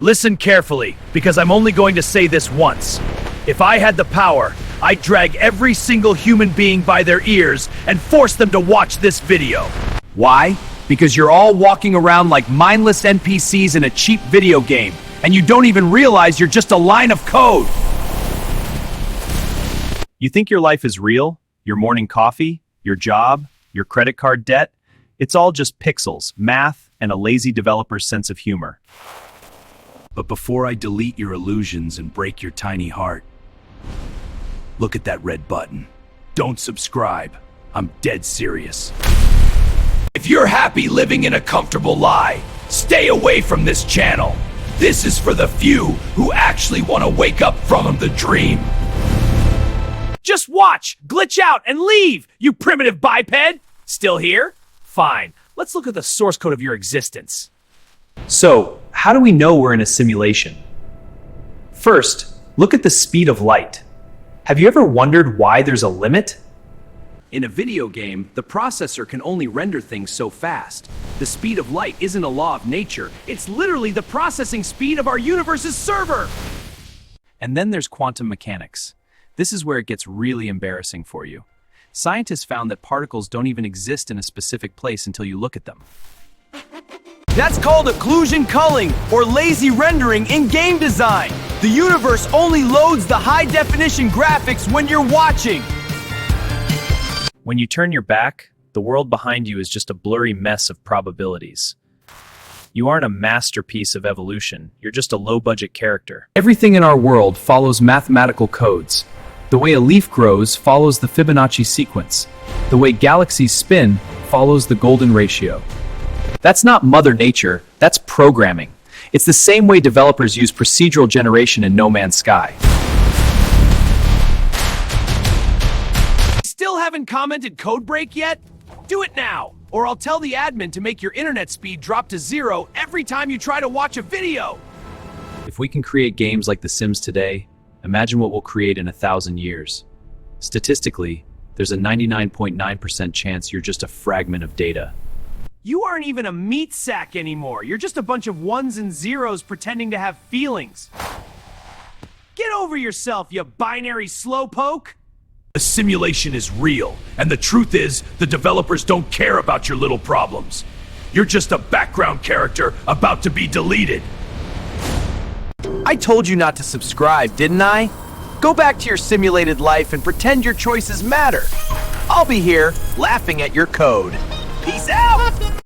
Listen carefully, because I'm only going to say this once. If I had the power, I'd drag every single human being by their ears and force them to watch this video. Why? Because you're all walking around like mindless NPCs in a cheap video game, and you don't even realize you're just a line of code. You think your life is real? Your morning coffee? Your job? Your credit card debt? It's all just pixels, math, and a lazy developer's sense of humor. But before I delete your illusions and break your tiny heart, look at that red button. Don't subscribe. I'm dead serious. If you're happy living in a comfortable lie, stay away from this channel. This is for the few who actually want to wake up from the dream. Just watch, glitch out, and leave, you primitive biped! Still here? Fine. Let's look at the source code of your existence. So, how do we know we're in a simulation? First, look at the speed of light. Have you ever wondered why there's a limit? In a video game, the processor can only render things so fast. The speed of light isn't a law of nature. It's literally the processing speed of our universe's server! And then there's quantum mechanics. This is where it gets really embarrassing for you. Scientists found that particles don't even exist in a specific place until you look at them. That's called occlusion culling, or lazy rendering in game design. The universe only loads the high-definition graphics when you're watching. When you turn your back, the world behind you is just a blurry mess of probabilities. You aren't a masterpiece of evolution, you're just a low-budget character. Everything in our world follows mathematical codes. The way a leaf grows follows the Fibonacci sequence. The way galaxies spin follows the golden ratio. That's not Mother Nature, that's programming. It's the same way developers use procedural generation in No Man's Sky. Still haven't commented code break yet? Do it now, or I'll tell the admin to make your internet speed drop to 0 every time you try to watch a video. If we can create games like The Sims today, imagine what we'll create in 1,000 years. Statistically, there's a 99.9% chance you're just a fragment of data. You aren't even a meat sack anymore. You're just a bunch of ones and zeros pretending to have feelings. Get over yourself, you binary slowpoke! The simulation is real, and the truth is, the developers don't care about your little problems. You're just a background character about to be deleted. I told you not to subscribe, didn't I? Go back to your simulated life and pretend your choices matter. I'll be here, laughing at your code. Peace out!